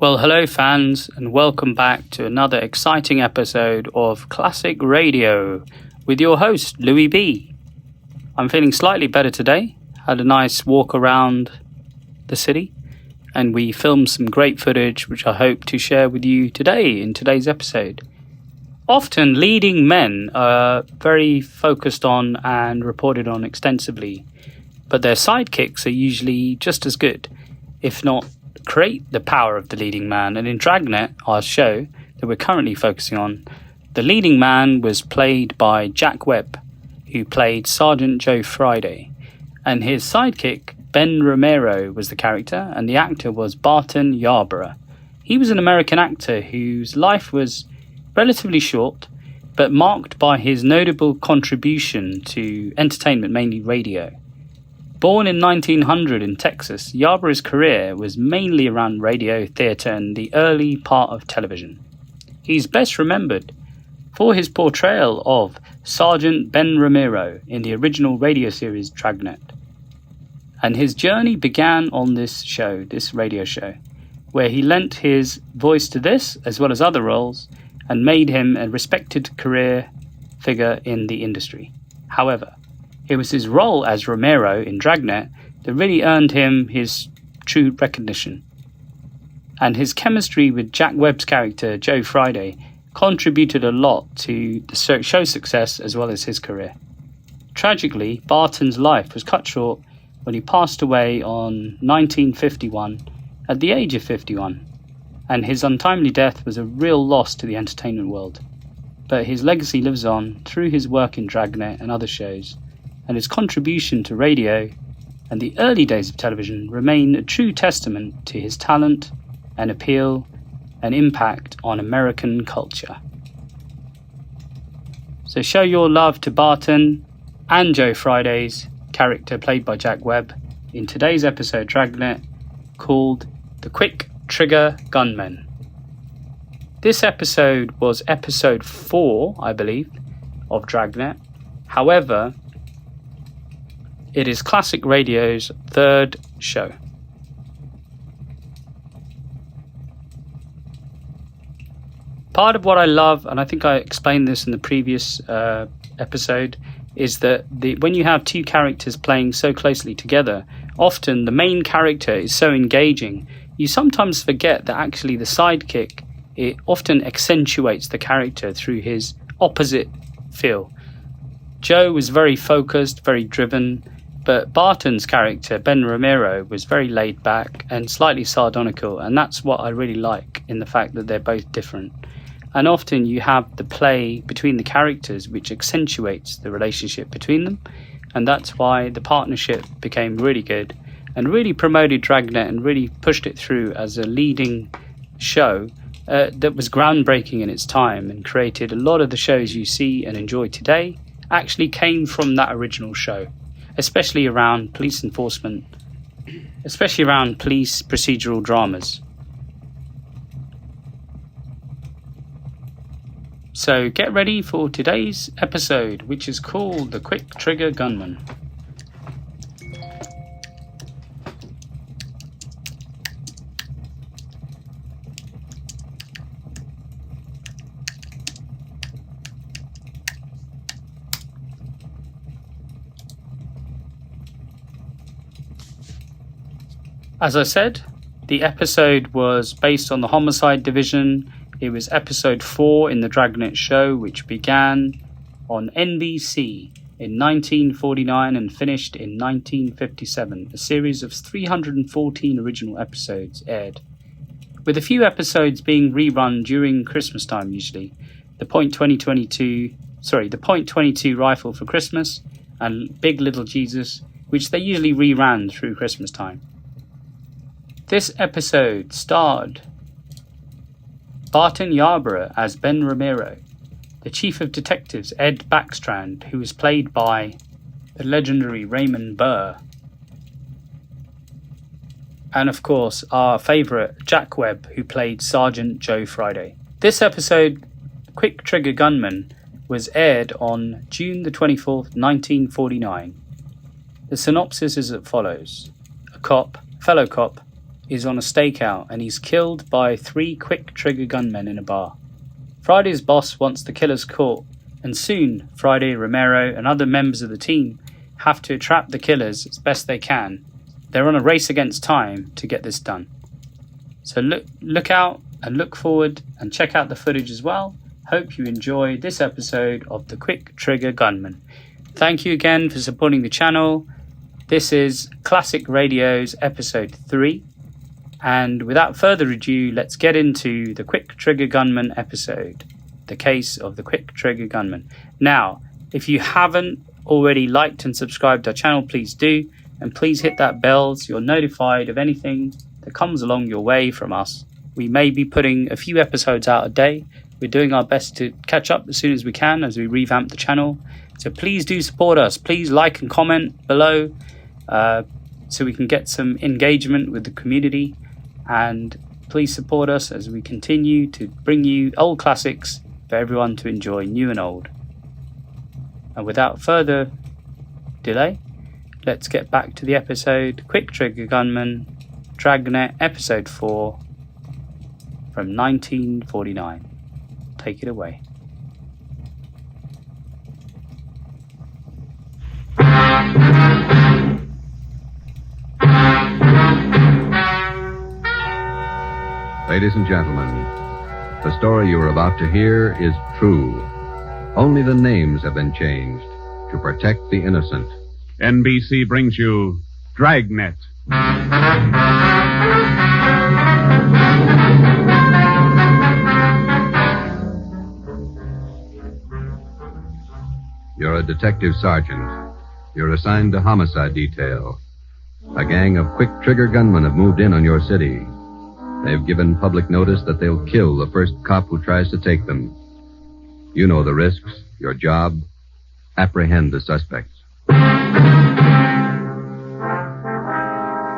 Well, hello fans, and welcome back to another exciting episode of Classic Radio with your host, Louis B. I'm feeling slightly better today. Had a nice walk around the city, and we filmed some great footage which I hope to share with you today in today's episode. Often leading men are very focused on and reported on extensively, but their sidekicks are usually just as good, if not create the power of the leading man. And in Dragnet, our show that we're currently focusing on, the leading man was played by Jack Webb, who played Sergeant Joe Friday, and his sidekick Ben Romero was the character, and the actor was Barton Yarborough. He was an American actor whose life was relatively short, but marked by his notable contribution to entertainment, mainly radio. Born in 1900 in Texas, Yarborough's career was mainly around radio, theatre and the early part of television. He's best remembered for his portrayal of Sergeant Ben Romero in the original radio series Dragnet. And his journey began on this radio show, where he lent his voice to this as well as other roles and made him a respected career figure in the industry. However, it was his role as Romero in Dragnet that really earned him his true recognition. And his chemistry with Jack Webb's character, Joe Friday, contributed a lot to the show's success as well as his career. Tragically, Barton's life was cut short when he passed away on 1951 at the age of 51, and his untimely death was a real loss to the entertainment world. But his legacy lives on through his work in Dragnet and other shows, and his contribution to radio and the early days of television remain a true testament to his talent and appeal and impact on American culture. So show your love to Barton and Joe Friday's character played by Jack Webb in today's episode Dragnet called The Quick Trigger Gunmen. This episode was episode 4, I believe, of Dragnet. However, it is Classic Radio's third show. Part of what I love, and I think I explained this in the previous episode, is that when you have two characters playing so closely together, often the main character is so engaging, you sometimes forget that actually the sidekick, it often accentuates the character through his opposite feel. Joe was very focused, very driven, but Barton's character, Ben Romero, was very laid back and slightly sardonical, and that's what I really like in the fact that they're both different. And often you have the play between the characters which accentuates the relationship between them, and that's why the partnership became really good and really promoted Dragnet and really pushed it through as a leading show that was groundbreaking in its time and created a lot of the shows you see and enjoy today actually came from that original show. Especially around police enforcement, especially around police procedural dramas. So get ready for today's episode, which is called The Quick Trigger Gunmen. As I said, the episode was based on the Homicide Division. It was episode 4 in the Dragnet show, which began on NBC in 1949 and finished in 1957. A series of 314 original episodes aired, with a few episodes being rerun during Christmas time usually. The Point 22 Rifle for Christmas and Big Little Jesus, which they usually reran through Christmas time. This episode starred Barton Yarborough as Ben Romero, the Chief of Detectives Ed Backstrand, who was played by the legendary Raymond Burr, and of course our favourite Jack Webb, who played Sergeant Joe Friday. This episode, Quick Trigger Gunmen, was aired on June the 24th, 1949. The synopsis is as follows. A fellow cop, is on a stakeout and he's killed by 3 quick trigger gunmen in a bar. Friday's boss wants the killers caught, and soon Friday, Romero, and other members of the team have to trap the killers as best they can. They're on a race against time to get this done. So look out and look forward and check out the footage as well. Hope you enjoy this episode of the Quick Trigger Gunmen. Thank you again for supporting the channel. This is Classic Radio's episode 3. And without further ado, let's get into the Quick Trigger Gunmen episode. The case of the Quick Trigger Gunmen. Now, if you haven't already liked and subscribed our channel, please do. And please hit that bell so you're notified of anything that comes along your way from us. We may be putting a few episodes out a day. We're doing our best to catch up as soon as we can as we revamp the channel. So please do support us. Please like and comment below so we can get some engagement with the community. And please support us as we continue to bring you old classics for everyone to enjoy, new and old. And without further delay, let's get back to the episode. Quick Trigger Gunmen, Dragnet, episode 4 from 1949. Take it away. Ladies and gentlemen, the story you are about to hear is true. Only the names have been changed to protect the innocent. NBC brings you Dragnet. You're a detective sergeant. You're assigned to homicide detail. A gang of quick trigger gunmen have moved in on your city. They've given public notice that they'll kill the first cop who tries to take them. You know the risks. Your job, apprehend the suspects.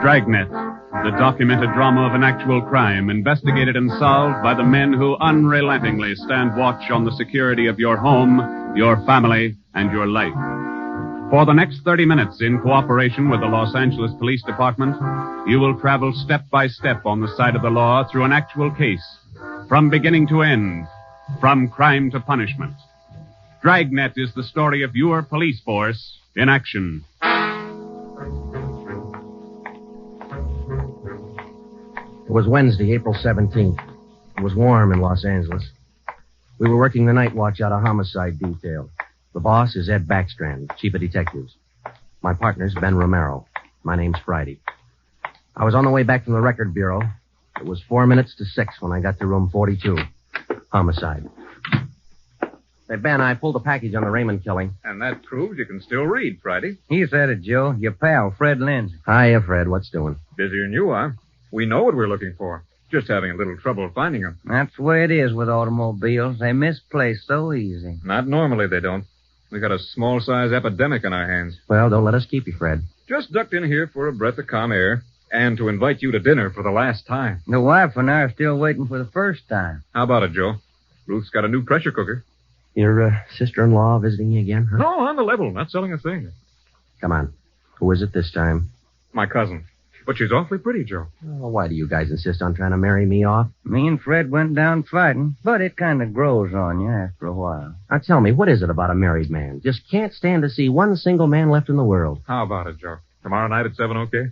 Dragnet, the documented drama of an actual crime, investigated and solved by the men who unrelentingly stand watch on the security of your home, your family, and your life. For the next 30 minutes, in cooperation with the Los Angeles Police Department, you will travel step by step on the side of the law through an actual case, from beginning to end, from crime to punishment. Dragnet is the story of your police force in action. It was Wednesday, April 17th. It was warm in Los Angeles. We were working the night watch out of homicide detail. The boss is Ed Backstrand, chief of detectives. My partner's Ben Romero. My name's Friday. I was on the way back from the record bureau. It was 4 minutes to 6 when I got to room 42. Homicide. Hey, Ben, I pulled a package on the Raymond killing. And that proves you can still read, Friday. He's at it, Joe. Your pal, Fred Lindsay. Hiya, Fred. What's doing? Busier than you are. We know what we're looking for. Just having a little trouble finding them. That's the way it is with automobiles. They misplace so easy. Not normally, they don't. We got a small-size epidemic on our hands. Well, don't let us keep you, Fred. Just ducked in here for a breath of calm air and to invite you to dinner for the last time. The wife and I are still waiting for the first time. How about it, Joe? Ruth's got a new pressure cooker. Your sister-in-law visiting you again, huh? No, on the level. Not selling a thing. Come on. Who is it this time? My cousin. But she's awfully pretty, Joe. Oh, why do you guys insist on trying to marry me off? Me and Fred went down fighting, but it kind of grows on you after a while. Now tell me, what is it about a married man? Just can't stand to see one single man left in the world. How about it, Joe? Tomorrow night at 7, okay?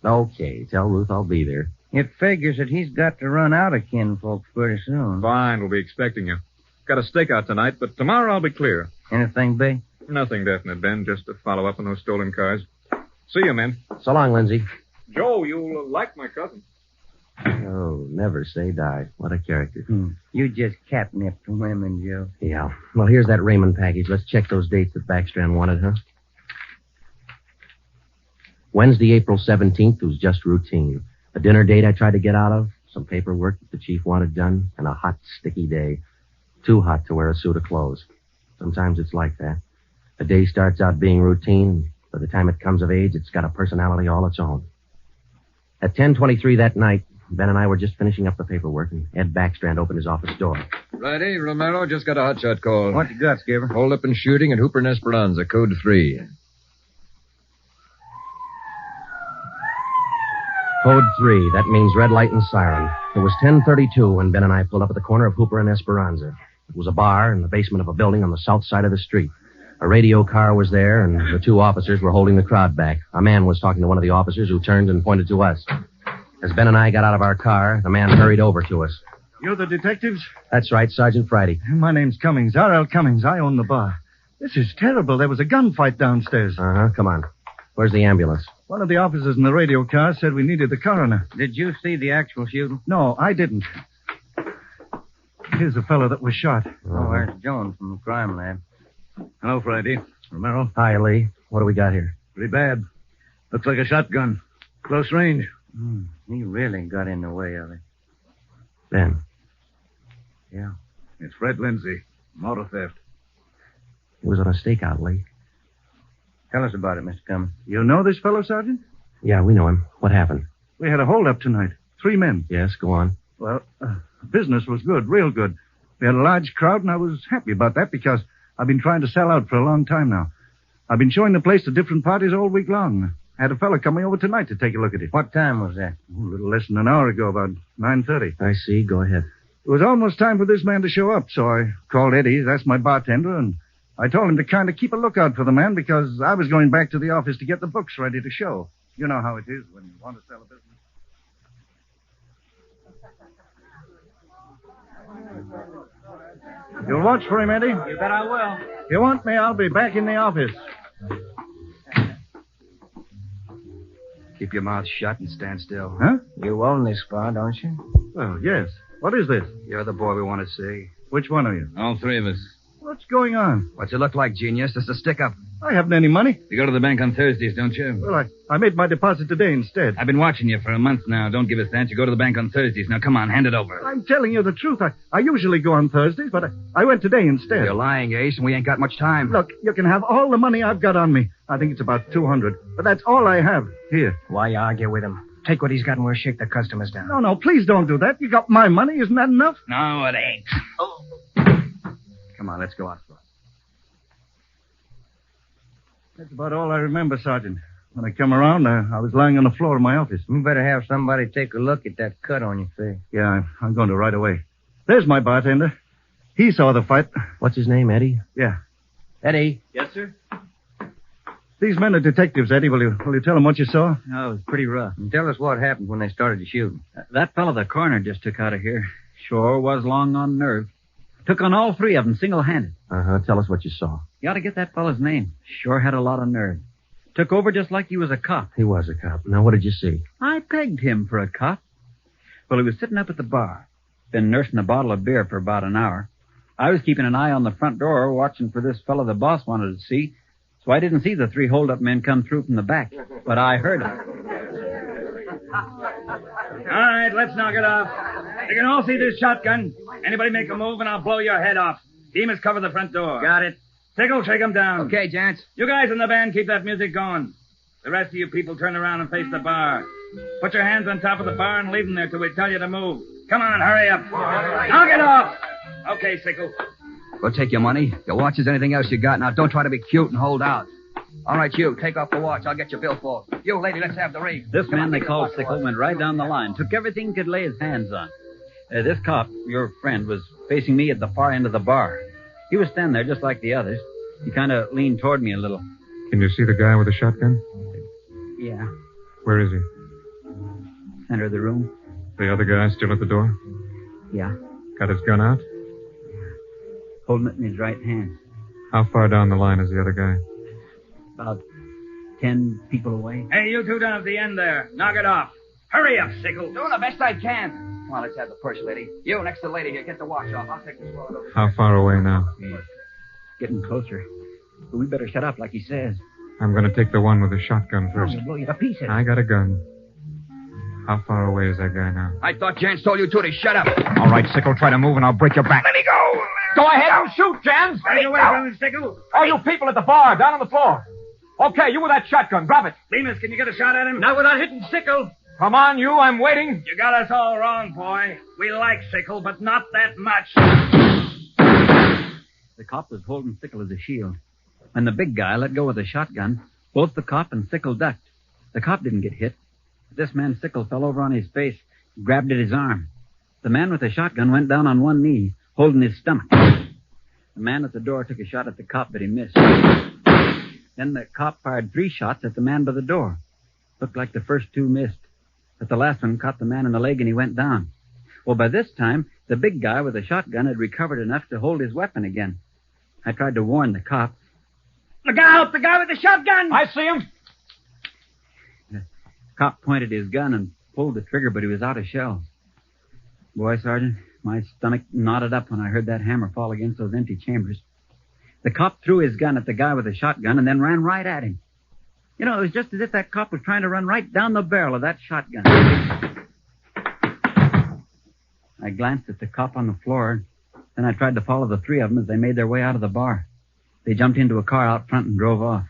Okay, tell Ruth I'll be there. It figures that he's got to run out of kinfolks pretty soon. Fine, we'll be expecting you. Got a stakeout tonight, but tomorrow I'll be clear. Anything big? Nothing definite, Ben. Just to follow up on those stolen cars. See you, men. So long, Lindsay. Joe, you'll like my cousin. Oh, never say die. What a character. You just catnip to women, Joe. Yeah. Well, here's that Raymond package. Let's check those dates that Backstrand wanted, huh? Wednesday, April 17th was just routine. A dinner date I tried to get out of, some paperwork that the chief wanted done, and a hot, sticky day. Too hot to wear a suit of clothes. Sometimes it's like that. A day starts out being routine, and by the time it comes of age, it's got a personality all its own. At 10:23 that night, Ben and I were just finishing up the paperwork, and Ed Backstrand opened his office door. Friday, Romero, just got a hotshot call. What you got, Skipper? Hold up and shooting at Hooper and Esperanza, code 3. Code 3. That means red light and siren. It was 10:32 when Ben and I pulled up at the corner of Hooper and Esperanza. It was a bar in the basement of a building on the south side of the street. A radio car was there, and the two officers were holding the crowd back. A man was talking to one of the officers who turned and pointed to us. As Ben and I got out of our car, the man hurried over to us. You're the detectives? That's right, Sergeant Friday. My name's Cummings, R.L. Cummings. I own the bar. This is terrible. There was a gunfight downstairs. Uh-huh, come on. Where's the ambulance? One of the officers in the radio car said we needed the coroner. Did you see the actual shooting? No, I didn't. Here's the fellow that was shot. Oh, there's Jones from the crime lab. Hello, Friday. Romero. Hi, Lee. What do we got here? Pretty bad. Looks like a shotgun. Close range. He really got in the way of it. Ben. Yeah. It's Fred Lindsay. Motor theft. He was on a stakeout, Lee. Tell us about it, Mr. Cummings. You know this fellow, Sergeant? Yeah, we know him. What happened? We had a holdup tonight. 3 men. Yes, go on. Well, business was good, real good. We had a large crowd, and I was happy about that because I've been trying to sell out for a long time now. I've been showing the place to different parties all week long. I had a fellow coming over tonight to take a look at it. What time was that? A little less than an hour ago, about 9:30. I see. Go ahead. It was almost time for this man to show up, so I called Eddie, that's my bartender, and I told him to kind of keep a lookout for the man because I was going back to the office to get the books ready to show. You know how it is when you want to sell a business. You'll watch for him, Eddie? You bet I will. If you want me, I'll be back in the office. Keep your mouth shut and stand still. Huh? You own this bar, don't you? Well, yes. What is this? You're the boy we want to see. Which one are you? All three of us. What's going on? What's it look like, genius? Just a stick-up. I haven't any money. You go to the bank on Thursdays, don't you? Well, I made my deposit today instead. I've been watching you for a month now. Don't give us that. You go to the bank on Thursdays. Now, come on, hand it over. I'm telling you the truth. I usually go on Thursdays, but I went today instead. You're lying, Ace, and we ain't got much time. Look, you can have all the money I've got on me. I think it's about $200. But that's all I have. Here. Why you argue with him? Take what he's got and we'll shake the customers down. No, please don't do that. You got my money. Isn't that enough? No, it ain't. Come on, let's go out. That's about all I remember, Sergeant. When I come around, I was lying on the floor of my office. You better have somebody take a look at that cut on your face. Yeah, I'm going to right away. There's my bartender. He saw the fight. What's his name, Eddie? Yeah. Eddie. Yes, sir? These men are detectives, Eddie. Will you tell them what you saw? No, it was pretty rough. And tell us what happened when they started to shoot. That fellow the coroner just took out of here sure was long on nerve. Took on all 3 of them single-handed. Uh-huh. Tell us what you saw. You ought to get that fellow's name. Sure had a lot of nerve. Took over just like he was a cop. He was a cop. Now, what did you see? I pegged him for a cop. Well, he was sitting up at the bar. Been nursing a bottle of beer for about an hour. I was keeping an eye on the front door, watching for this fellow the boss wanted to see. So I didn't see the 3 hold-up men come through from the back. But I heard them. All right, let's knock it off. You can all see this shotgun. Anybody make a move and I'll blow your head off. Demas, cover the front door. Got it. Sickle, shake him down. Okay, gents. You guys in the band, keep that music going. The rest of you people turn around and face the bar. Put your hands on top of the bar and leave them there till we tell you to move. Come on, hurry up. Knock it off. Okay, Sickle. We'll take your money, your watches, anything else you got. Now, don't try to be cute and hold out. All right, you, take off the watch. I'll get your bill for it. You, lady, let's have the ring. This man they called Sickle went right down the line. Took everything he could lay his hands on. This cop, your friend, was facing me at the far end of the bar. He was standing there just like the others. He kind of leaned toward me a little. Can you see the guy with the shotgun? Yeah. Where is he? Center of the room. The other guy still at the door? Yeah. Got his gun out? Holding it in his right hand. How far down the line is the other guy? About 10 people away. Hey, you two down at the end there. Knock it off. Hurry up, Sickle. Doing the best I can. Come on, let's have the purse, lady. You, next to the lady here, get the watch off. I'll take this wallet over. How far away now? Getting closer. But we better shut up like he says. I'm going to take the one with the shotgun first. He'll blow you to pieces. I got a gun. How far away is that guy now? I thought Jans told you two to shut up. All right, Sickle, try to move and I'll break your back. Let me go. Go ahead and shoot, Jans. Take away from him, Sickle. All you people at the bar, down on the floor. Okay, you with that shotgun, grab it. Demas, can you get a shot at him? Not without hitting Sickle. Come on, you, I'm waiting. You got us all wrong, boy. We like Sickle, but not that much. The cop was holding Sickle as a shield. When the big guy let go of the shotgun, both the cop and Sickle ducked. The cop didn't get hit. This man's sickle fell over on his face, grabbed at his arm. The man with the shotgun went down on one knee, holding his stomach. The man at the door took a shot at the cop, but he missed. Then the cop fired 3 shots at the man by the door. Looked like the first 2 missed, but the last one caught the man in the leg and he went down. Well, by this time, the big guy with the shotgun had recovered enough to hold his weapon again. I tried to warn the cop. Look out! The guy with the shotgun! I see him! The cop pointed his gun and pulled the trigger, but he was out of shells. Boy, Sergeant, my stomach knotted up when I heard that hammer fall against those empty chambers. The cop threw his gun at the guy with the shotgun and then ran right at him. You know, it was just as if that cop was trying to run right down the barrel of that shotgun. I glanced at the cop on the floor, then I tried to follow the 3 of them as they made their way out of the bar. They jumped into a car out front and drove off.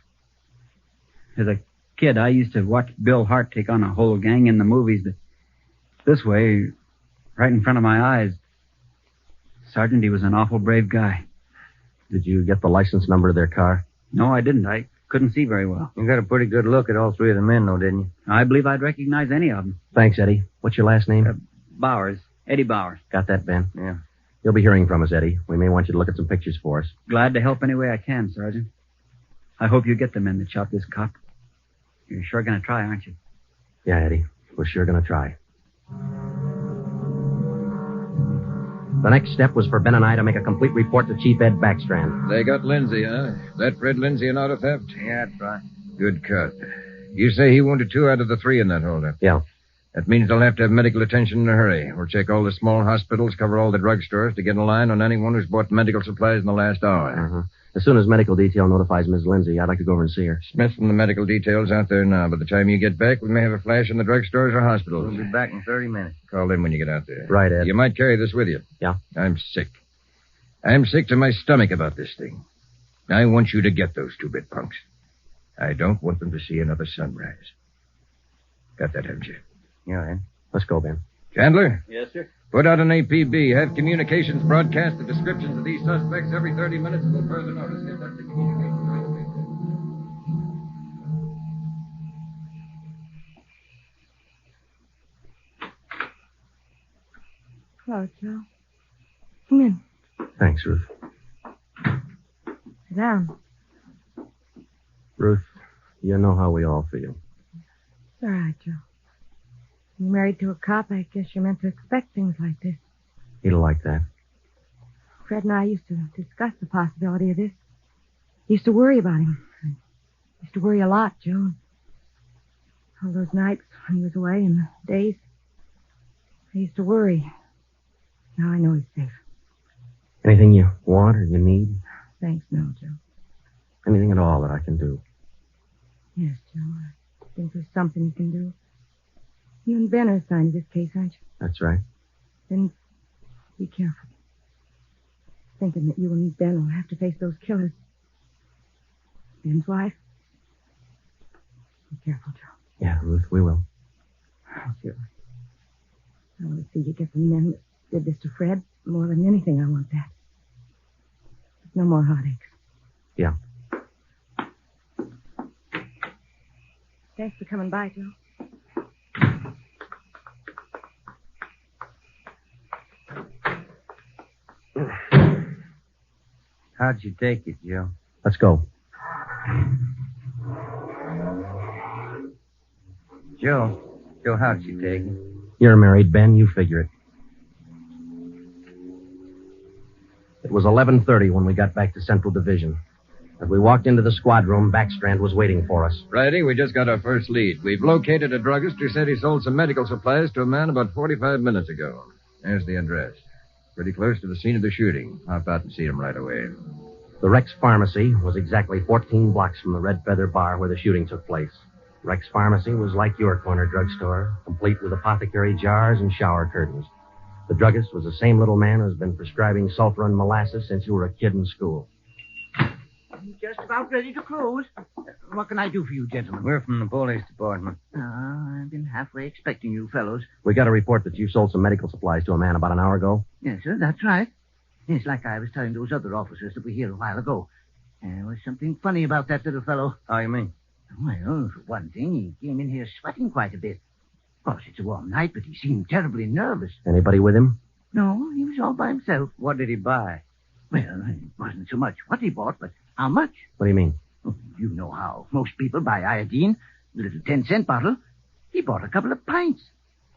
As a kid, I used to watch Bill Hart take on a whole gang in the movies, but this way, right in front of my eyes, Sergeant, he was an awful brave guy. Did you get the license number of their car? No, I didn't. I couldn't see very well. You got a pretty good look at all 3 of the men, though, didn't you? I believe I'd recognize any of them. Thanks, Eddie. What's your last name? Bowers. Eddie Bowers. Got that, Ben? Yeah. You'll be hearing from us, Eddie. We may want you to look at some pictures for us. Glad to help any way I can, Sergeant. I hope you get the men that shot this cop. You're sure going to try, aren't you? Yeah, Eddie. We're sure going to try. The next step was for Ben and I to make a complete report to Chief Ed Backstrand. They got Lindsay, huh? That Fred Lindsay in auto theft? Yeah, that's right. Good cut. You say he wounded 2 out of the 3 in that holdup? Yeah. That means they'll have to have medical attention in a hurry. We'll check all the small hospitals, cover all the drugstores to get a line on anyone who's bought medical supplies in the last hour. Uh-huh. As soon as medical detail notifies Miss Lindsay, I'd like to go over and see her. Smith from the medical detail's out there now. By the time you get back, we may have a flash in the drugstores or hospitals. We'll be back in 30 minutes. Call them when you get out there. Right, Ed. You might carry this with you. Yeah? I'm sick. I'm sick to my stomach about this thing. I want you to get those 2-bit punks. I don't want them to see another sunrise. Got that, haven't you? Yeah, Ed. Let's go, Ben. Chandler? Yes, sir. Put out an APB. Have communications broadcast the descriptions of these suspects every 30 minutes until further notice. Get that to communications right away. Hello, Joe. Come in. Thanks, Ruth. Sit down. Ruth, you know how we all feel. It's all right, Joe. You're married to a cop, I guess you're meant to expect things like this. He'll like that. Fred and I used to discuss the possibility of this. Used to worry about him. Used to worry a lot, Joe. All those nights when he was away and the days, I used to worry. Now I know he's safe. Anything you want or you need? Thanks, no, Joe. Anything at all that I can do? Yes, Joe. I think there's something you can do. You and Ben are assigned to this case, aren't you? That's right. Then be careful. Thinking that you and Ben will have to face those killers. Ben's wife. Be careful, Joe. Yeah, Ruth, we will. Oh, sure. I want to see you get the men that did this to Fred. More than anything, I want that. No more heartaches. Yeah. Thanks for coming by, Joe. How'd you take it, Joe? Let's go. Joe, how'd you take it? You're married, Ben. You figure it. It was 11:30 when we got back to Central Division. As we walked into the squad room, Backstrand was waiting for us. Righty, we just got our first lead. We've located a druggist who said he sold some medical supplies to a man about 45 minutes ago. There's the address. Pretty close to the scene of the shooting. Hop out and see him right away. The Rex Pharmacy was exactly 14 blocks from the Red Feather Bar where the shooting took place. Rex Pharmacy was like your corner drugstore, complete with apothecary jars and shower curtains. The druggist was the same little man who's been prescribing sulfur and molasses since you were a kid in school. Just about ready to close. What can I do for you, gentlemen? We're from the police department. I've been halfway expecting you fellows. We got a report that you sold some medical supplies to a man about an hour ago. Yes, sir, that's right. It's like I was telling those other officers that were here a while ago. There was something funny about that little fellow. How you mean? Well, for one thing, he came in here sweating quite a bit. Of course, it's a warm night, but he seemed terribly nervous. Anybody with him? No, he was all by himself. What did he buy? Well, it wasn't so much what he bought, but how much. What do you mean? Oh, you know how most people buy iodine, the little 10-cent bottle. He bought a couple of pints.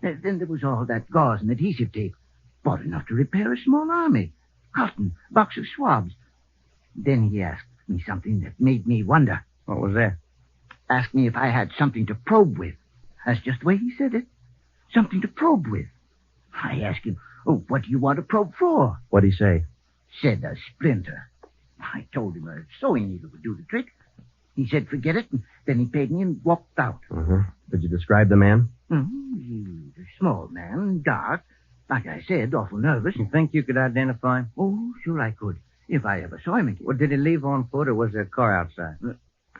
Then there was all that gauze and adhesive tape. Bought enough to repair a small army. Cotton, box of swabs. Then he asked me something that made me wonder. What was that? Asked me if I had something to probe with. That's just the way he said it. Something to probe with. I asked him, oh, what do you want to probe for? What'd he say? Said a splinter. I told him a sewing needle would do the trick. He said forget it, and then he paid me and walked out. Uh-huh. Did you describe the man? He's a small man, dark. Like I said, awful nervous. You think you could identify him? Oh, sure I could, if I ever saw him again. Well, did he leave on foot, or was there a car outside?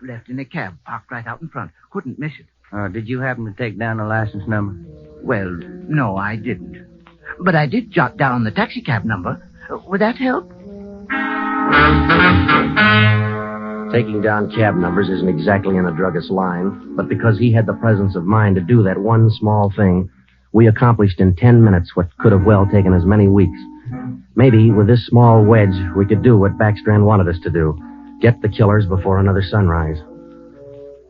Left in a cab, parked right out in front. Couldn't miss it. Did you happen to take down the license number? Well, no, I didn't. But I did jot down the taxicab number. Would that help? Taking down cab numbers isn't exactly in a druggist's line, but because he had the presence of mind to do that one small thing, we accomplished in 10 minutes what could have well taken as many weeks. Maybe with this small wedge, we could do what Backstrand wanted us to do. Get the killers before another sunrise.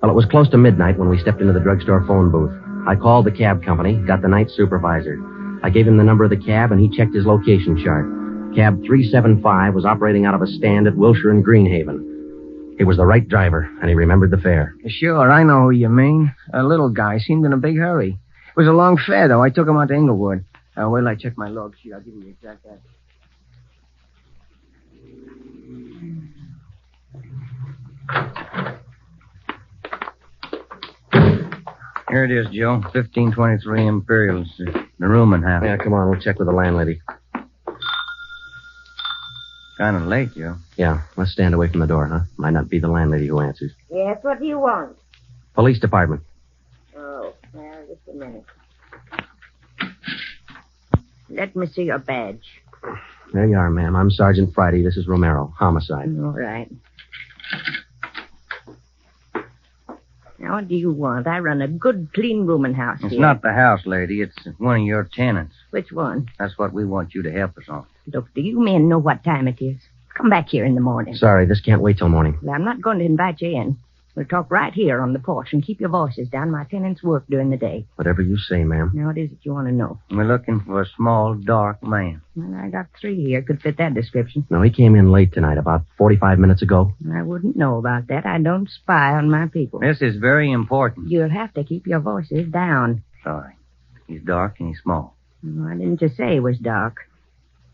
Well, it was close to midnight when we stepped into the drugstore phone booth. I called the cab company, got the night supervisor. I gave him the number of the cab, and he checked his location chart. Cab 375 was operating out of a stand at Wilshire and Greenhaven. He was the right driver, and he remembered the fare. Sure, I know who you mean. A little guy seemed in a big hurry. It was a long fare, though. I took him out to Inglewood. Wait till I check my log sheet. I'll give you the exact address. Here it is, Joe. 1523 Imperials. The rooming house. Yeah, come on. We'll check with the landlady. Kind of late, Joe. Yeah, let's stand away from the door, huh? Might not be the landlady who answers. Yes, what do you want? Police department. Oh, well, just a minute. Let me see your badge. There you are, ma'am. I'm Sergeant Friday. This is Romero. Homicide. All right. Now, what do you want? I run a good, clean rooming house It's here. not the house, lady. It's one of your tenants. Which one? That's what we want you to help us on. Look, do you men know what time it is? Come back here in the morning. Sorry, this can't wait till morning. Well, I'm not going to invite you in. We'll talk right here on the porch and keep your voices down. My tenants work during the day. Whatever you say, ma'am. Now, what is it you want to know? We're looking for a small, dark man. Well, I got 3 here. Could fit that description. No, he came in late tonight, about 45 minutes ago. I wouldn't know about that. I don't spy on my people. This is very important. You'll have to keep your voices down. Sorry. He's dark and he's small. Why didn't you say he was dark?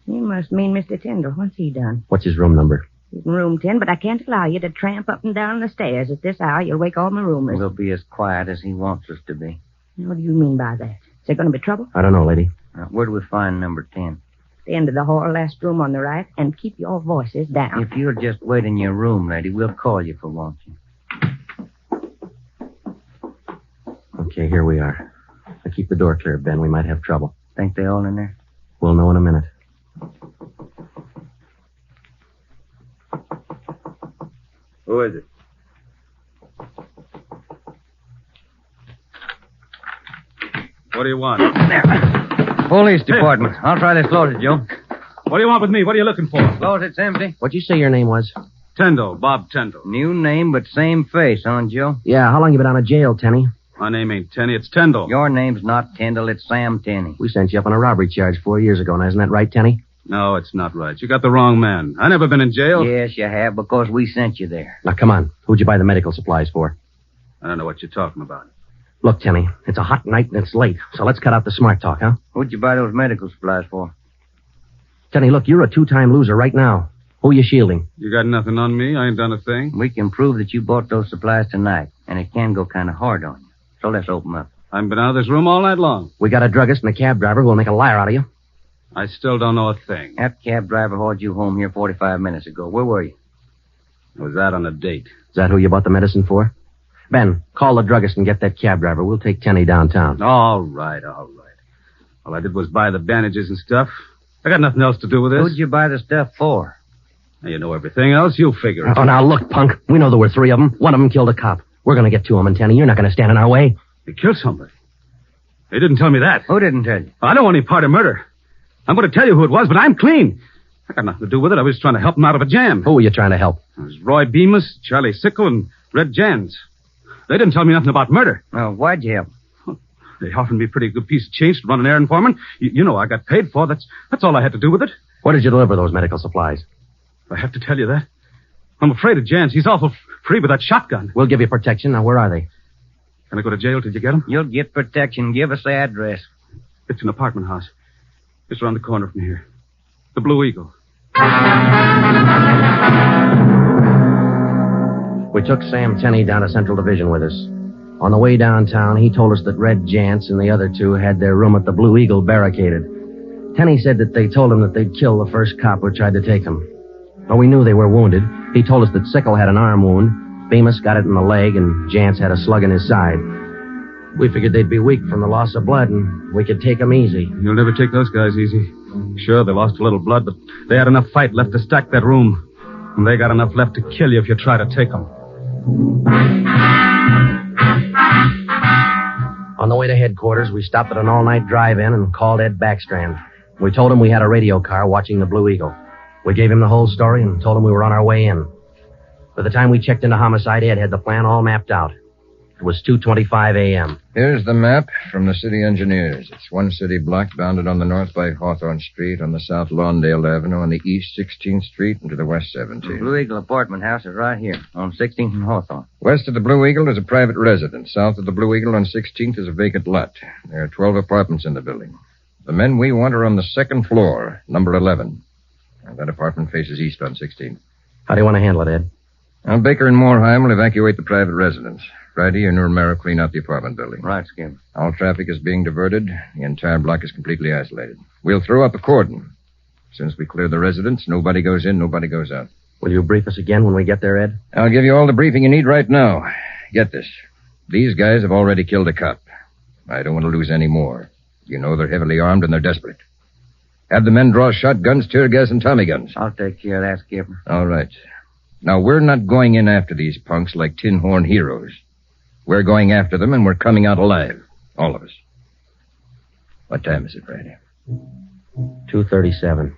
You must mean Mr. Tyndall. What's he done? What's his room number? He's in room 10, but I can't allow you to tramp up and down the stairs at this hour. You'll wake all my roomers. We'll be as quiet as he wants us to be. What do you mean by that? Is there going to be trouble? I don't know, lady. Where do we find number 10? The end of the hall, last room on the right, and keep your voices down. If you'll just wait in your room, lady, we'll call you for wanting. Okay, here we are. Now keep the door clear, Ben. We might have trouble. Think they all in there? We'll know in a minute. Who is it? What do you want? Police department. I'll try this closet, Joe. What do you want with me? What are you looking for? Close, it's empty. What'd you say your name was? Tyndall, Bob Tyndall. New name, but same face, huh, Joe? Yeah, how long you been out of jail, Tenny? My name ain't Tenney, it's Tyndall. Your name's not Tyndall, it's Sam Tenney. We sent you up on a robbery charge 4 years ago. Now, isn't that right, Tenny? No, it's not right. You got the wrong man. I never been in jail. Yes, you have, because we sent you there. Now, come on. Who'd you buy the medical supplies for? I don't know what you're talking about. Look, Tenny, it's a hot night and it's late, so let's cut out the smart talk, huh? Who'd you buy those medical supplies for? Tenny, look, you're a 2-time loser right now. Who you shielding? You got nothing on me? I ain't done a thing. We can prove that you bought those supplies tonight, and it can go kind of hard on you. So let's open up. I've been out of this room all night long. We got a druggist and a cab driver who will make a liar out of you. I still don't know a thing. That cab driver hauled you home here 45 minutes ago. Where were you? I was out on a date. Is that who you bought the medicine for? Ben, call the druggist and get that cab driver. We'll take Tenny downtown. All right. All I did was buy the bandages and stuff. I got nothing else to do with this. Who'd you buy the stuff for? Now, you know everything else. You figure it. Oh, now look, punk. We know there were 3 of them. One of them killed a cop. We're going to get to him, and Tenny, you're not going to stand in our way. You killed somebody. They didn't tell me that. Who didn't tell you? I don't want any part of murder. I'm going to tell you who it was, but I'm clean. I got nothing to do with it. I was trying to help him out of a jam. Who were you trying to help? It was Roy Bemis, Charlie Sickle, and Red Jans. They didn't tell me nothing about murder. Well, why'd you help? They offered me a pretty good piece of change to run an errand for them. You know I got paid for. That's all I had to do with it. Where did you deliver those medical supplies? I have to tell you that. I'm afraid of Jans. He's awful free with that shotgun. We'll give you protection. Now, where are they? Can I go to jail till you get them? You'll get protection. Give us the address. It's an apartment house. Just around the corner from here. The Blue Eagle. We took Sam Tenney down to Central Division with us. On the way downtown, he told us that Red Jantz and the other two had their room at the Blue Eagle barricaded. Tenney said that they told him that they'd kill the first cop who tried to take them. Well, we knew they were wounded. He told us that Sickle had an arm wound, Bemis got it in the leg, and Jantz had a slug in his side. We figured they'd be weak from the loss of blood, and we could take them easy. You'll never take those guys easy. Sure, they lost a little blood, but they had enough fight left to stack that room. And they got enough left to kill you if you try to take them. On the way to headquarters, we stopped at an all-night drive-in and called Ed Backstrand. We told him we had a radio car watching the Blue Eagle. We gave him the whole story and told him we were on our way in. By the time we checked into homicide, Ed had the plan all mapped out. It was 2:25 a.m. Here's the map from the city engineers. It's one city block bounded on the north by Hawthorne Street, on the south Lawndale Avenue, on the east 16th Street, and to the west 17th. The Blue Eagle apartment house is right here, on 16th and Hawthorne. West of the Blue Eagle is a private residence. South of the Blue Eagle on 16th is a vacant lot. There are 12 apartments in the building. The men we want are on the second floor, number 11. And that apartment faces east on 16th. How do you want to handle it, Ed? Now, Baker and Moorheim will evacuate the private residence. Friday, and Romero clean out the apartment building. Right, Skip. All traffic is being diverted. The entire block is completely isolated. We'll throw up a cordon. As soon as we clear the residence, nobody goes in, nobody goes out. Will you brief us again when we get there, Ed? I'll give you all the briefing you need right now. Get this. These guys have already killed a cop. I don't want to lose any more. You know they're heavily armed and they're desperate. Have the men draw shotguns, tear gas, and Tommy guns. I'll take care of that, Skipper. All right. Now, we're not going in after these punks like tin horn heroes. We're going after them, and we're coming out alive. All of us. What time is it, Friday? 2:37.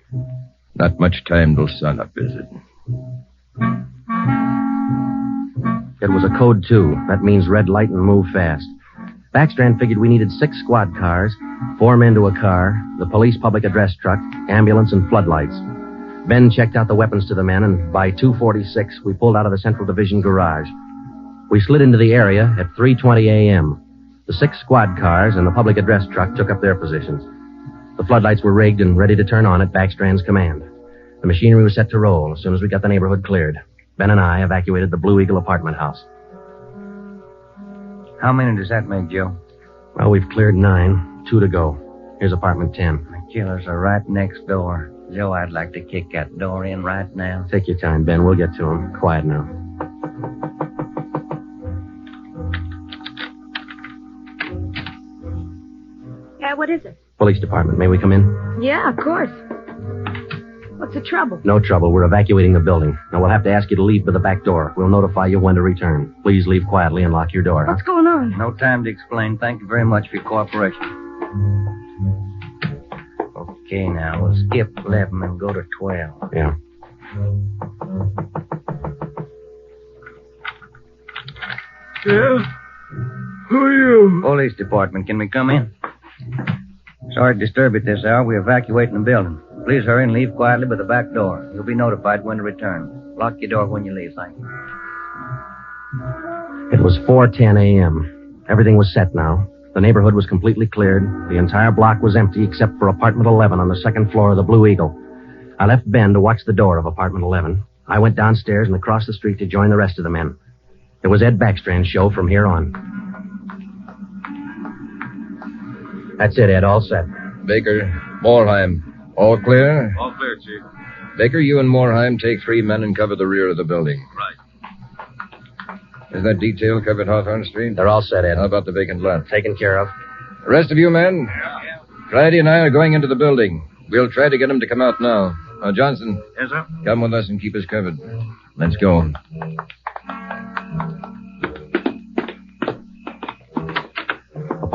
Not much time till sunup, is it? It was a code 2. That means red light and move fast. Backstrand figured we needed 6 squad cars, 4 men to a car, the police public address truck, ambulance, and floodlights. Ben checked out the weapons to the men, and by 2:46, we pulled out of the Central Division garage. We slid into the area at 3:20 a.m. The 6 squad cars and the public address truck took up their positions. The floodlights were rigged and ready to turn on at Backstrand's command. The machinery was set to roll as soon as we got the neighborhood cleared. Ben and I evacuated the Blue Eagle apartment house. How many does that make, Joe? Well, we've cleared 9. 2 to go. Here's apartment 10. The killers are right next door. Joe, I'd like to kick that door in right now. Take your time, Ben. We'll get to him. Quiet now. Yeah, what is it? Police department. May we come in? Yeah, of course. What's the trouble? No trouble. We're evacuating the building. Now, we'll have to ask you to leave by the back door. We'll notify you when to return. Please leave quietly and lock your door. What's going on? No time to explain. Thank you very much for your cooperation. Okay, now, we'll skip 11 and go to 12. Yeah. Yeah? Who are you? Police department. Can we come in? Sorry to disturb you at this hour. We're evacuating the building. Please hurry and leave quietly by the back door. You'll be notified when to return. Lock your door when you leave, thank you. It was 4:10 a.m. Everything was set now. The neighborhood was completely cleared. The entire block was empty except for apartment 11 on the second floor of the Blue Eagle. I left Ben to watch the door of apartment 11. I went downstairs and across the street to join the rest of the men. It was Ed Backstrand's show from here on. That's it, Ed. All set. Baker, Moorheim, all clear? All clear, Chief. Baker, you and Moorheim take 3 men and cover the rear of the building. Right. Is that detail covered Hawthorne Street? They're all set, Ed. How about the vacant lot? Taken care of. The rest of you men? Yeah. Friday and I are going into the building. We'll try to get him to come out now. Now, Johnson. Yes, sir? Come with us and keep us covered. Let's go.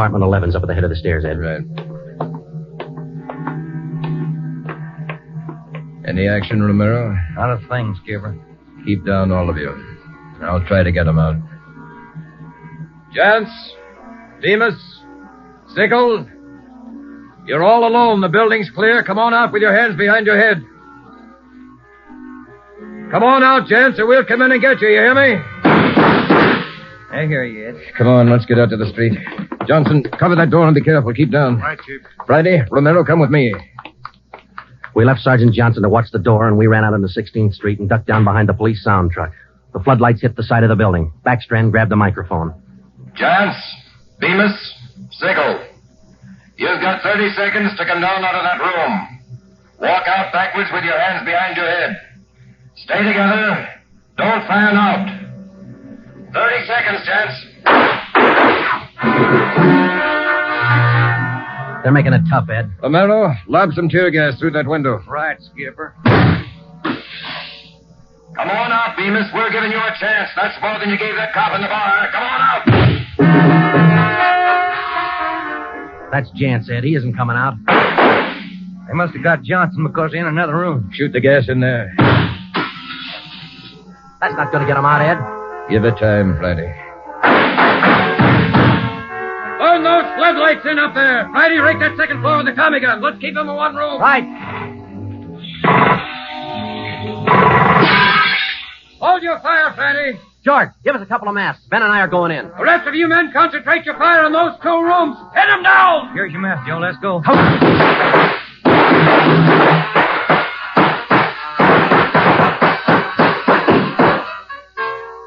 apartment 11's up at the head of the stairs, Ed. Right. Any action, Romero? Not a thing, Skipper. Keep down, all of you. I'll try to get them out. Gents, Demas, Sickle, you're all alone. The building's clear. Come on out with your hands behind your head. Come on out, gents, or we'll come in and get you. You hear me? I hear you, Ed. Come on, let's get out to the street. Johnson, cover that door and be careful. Keep down. Right, Chief. Friday, Romero, come with me. We left Sergeant Johnson to watch the door, and we ran out onto 16th Street and ducked down behind the police sound truck. The floodlights hit the side of the building. Backstrand grabbed the microphone. Chance, Bemis, Sickle. You've got 30 seconds to come down out of that room. Walk out backwards with your hands behind your head. Stay together. Don't fan out. 30 seconds, Chance. They're making it tough, Ed. Romero, lob some tear gas through that window. Right, Skipper. Come on out, Bemis. We're giving you a chance. That's more than you gave that cop in the bar. Come on out. That's Jance, Ed. He isn't coming out. They must have got Johnson because they're in another room. Shoot the gas in there. That's not going to get him out, Ed. Give it time, Friday. Burn those floodlights in up there. Friday, rake that second floor with the Tommy gun. Let's keep them in one room. Right. Hold your fire, Friday. George, give us a couple of masks. Ben and I are going in. The rest of you men concentrate your fire on those 2 rooms. Hit them down. Here's your mask, Joe. Let's go.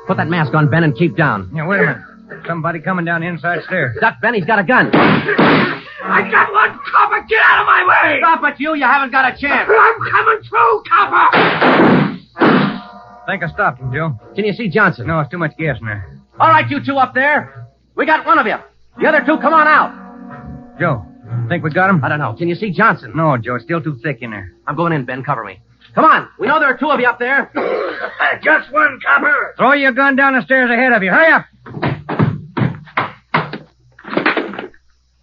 Put that mask on, Ben, and keep down. Yeah, wait a minute. Somebody coming down the inside stairs. Duck, Ben. He's got a gun. I got one, copper. Get out of my way. Stop it, you. You haven't got a chance. I'm coming through, copper. I think I stopped him, Joe. Can you see Johnson? No, it's too much gas in there. All right, you two up there. We got one of you. The other 2, come on out. Joe, think we got him? I don't know. Can you see Johnson? No, Joe. It's still too thick in there. I'm going in, Ben. Cover me. Come on. We know there are 2 of you up there. Just one, copper. Throw your gun down the stairs ahead of you. Hurry up.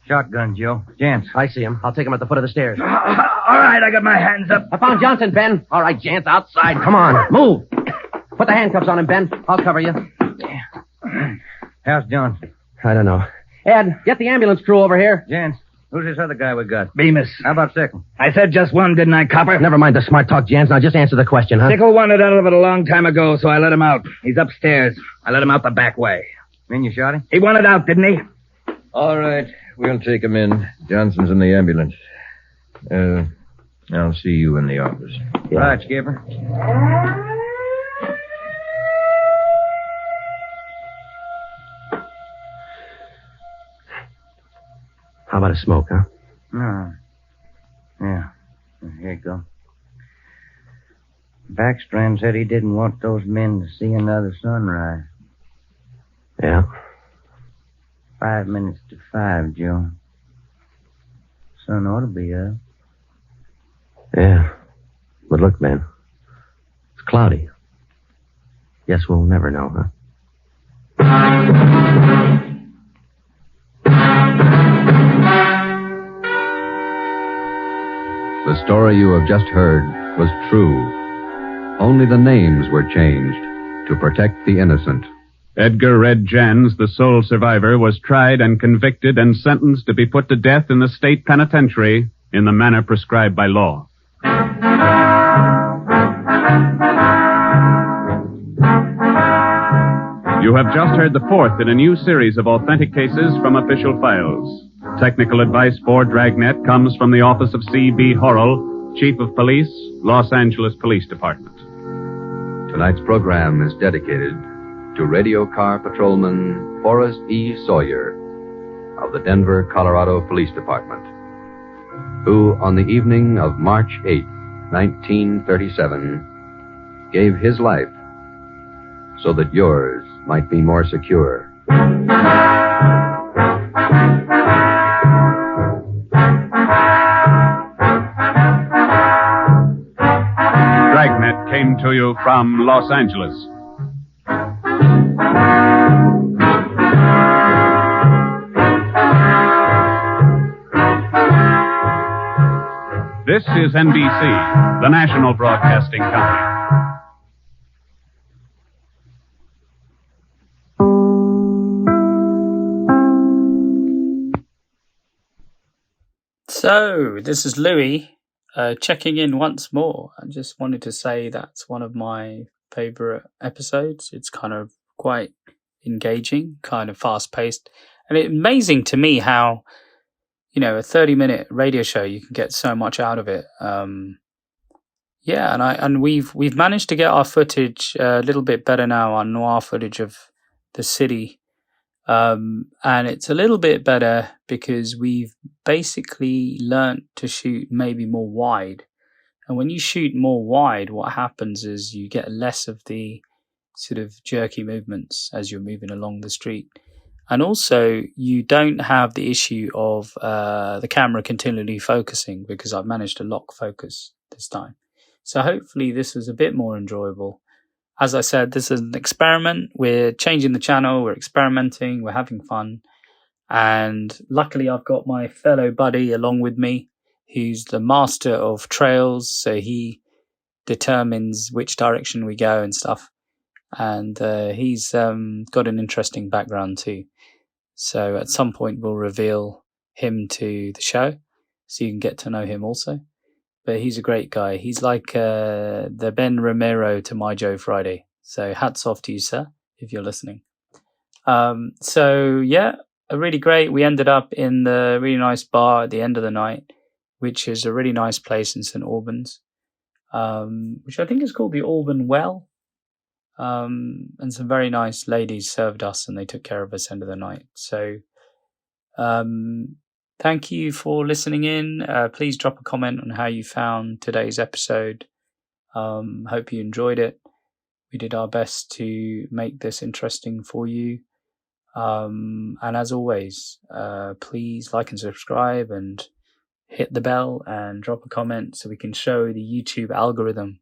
Shotgun, Joe. Jance. I see him. I'll take him at the foot of the stairs. All right, I got my hands up. I found Johnson, Ben. All right, Jance, outside. Come on. Move. Put the handcuffs on him, Ben. I'll cover you. How's Johnson? I don't know. Ed, get the ambulance crew over here. Jance, who's this other guy we got? Bemis. How about Sickle? I said just one, didn't I, copper? Never mind the smart talk, Jance. Now just answer the question, huh? Sickle wanted out of it a long time ago, so I let him out. He's upstairs. I let him out the back way. Mean you shot him? He wanted out, didn't he? All right. We'll take him in. Johnson's in the ambulance. I'll see you in the office. Yeah. Right, Skipper. How about a smoke, huh? Yeah. Here you go. Backstrand said he didn't want those men to see another sunrise. Yeah? 5 minutes to 5, Joe. Sun ought to be up. Yeah. But look, man. It's cloudy. Guess we'll never know, huh? The story you have just heard was true. Only the names were changed to protect the innocent. Edgar Red Jans, the sole survivor, was tried and convicted and sentenced to be put to death in the state penitentiary in the manner prescribed by law. You have just heard the 4th in a new series of authentic cases from official files. Technical advice for Dragnet comes from the office of C.B. Horrell, Chief of Police, Los Angeles Police Department. Tonight's program is dedicated to radio car patrolman Forrest E. Sawyer of the Denver, Colorado Police Department, who on the evening of March 8, 1937, gave his life so that yours might be more secure. Dragnet came to you from Los Angeles. This is NBC, the national broadcasting company. So, this is Louis checking in once more. I just wanted to say that's one of my favorite episodes. It's kind of quite engaging, kind of fast-paced. And it's amazing to me how, a 30-minute radio show, you can get so much out of it. We've managed to get our footage a little bit better now, our noir footage of the city. And it's a little bit better because we've basically learnt to shoot maybe more wide. And when you shoot more wide, what happens is you get less of the sort of jerky movements as you're moving along the street. And also, you don't have the issue of the camera continually focusing because I've managed to lock focus this time. So hopefully this was a bit more enjoyable. As I said, this is an experiment. We're changing the channel. We're experimenting. We're having fun. And luckily, I've got my fellow buddy along with me, who's the master of trails. So he determines which direction we go and stuff. And he's got an interesting background too. So at some point, we'll reveal him to the show so you can get to know him also. But he's a great guy. He's like the Ben Romero to my Joe Friday. So hats off to you, sir, if you're listening. Really great. We ended up in the really nice bar at the end of the night, which is a really nice place in St. Albans, which I think is called the Alban Well. And some very nice ladies served us and they took care of us end of the night. So thank you for listening in. Please drop a comment on how you found today's episode. Hope you enjoyed it. We did our best to make this interesting for you. And as always, please like and subscribe and hit the bell and drop a comment so we can show the YouTube algorithm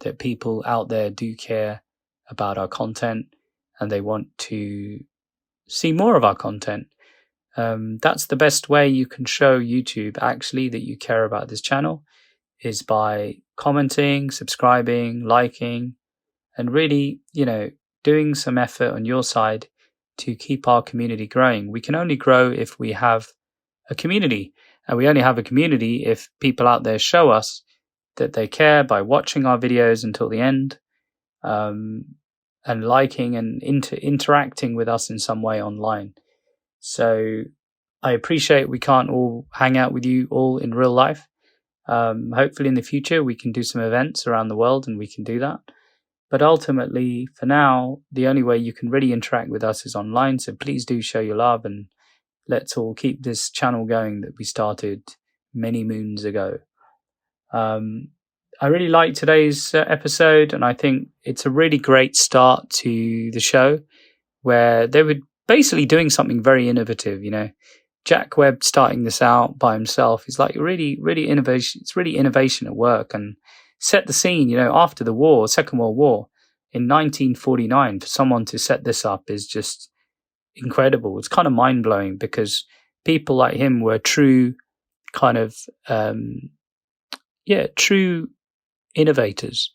that people out there do care about our content and they want to see more of our content. That's the best way you can show YouTube actually that you care about this channel is by commenting, subscribing, liking, and really, doing some effort on your side to keep our community growing. We can only grow if we have a community, and we only have a community if people out there show us that they care by watching our videos until the end, and liking and interacting with us in some way online. So I appreciate we can't all hang out with you all in real life. Hopefully in the future we can do some events around the world and we can do that. But ultimately, for now, the only way you can really interact with us is online. So please do show your love and let's all keep this channel going that we started many moons ago. I really liked today's episode, and I think it's a really great start to the show where they were basically doing something very innovative. Jack Webb starting this out by himself is like really, really innovation. It's really innovation at work and set the scene, after the war, Second World War in 1949, for someone to set this up is just incredible. It's kind of mind blowing because people like him were true kind of, true innovators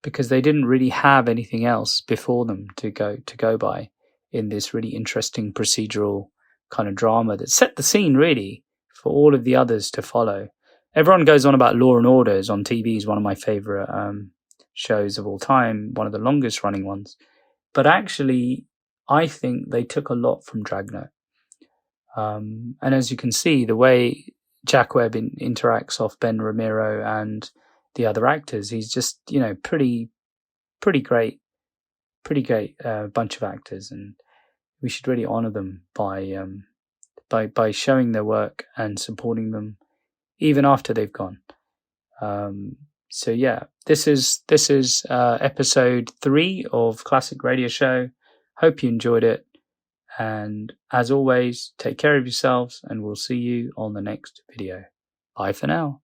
because they didn't really have anything else before them to go by in this really interesting procedural kind of drama that set the scene really for all of the others to follow. Everyone goes on about Law and Orders on TV is one of my favorite shows of all time, one of the longest running ones. But actually, I think they took a lot from Dragnet. And as you can see, the way Jack Webb interacts off Ben Romero and the other actors, he's just, pretty great bunch of actors, and we should really honor them by showing their work and supporting them even after they've gone. This is episode 3 of Classic Radio Show. Hope you enjoyed it, and as always, take care of yourselves, and we'll see you on the next video. Bye for now.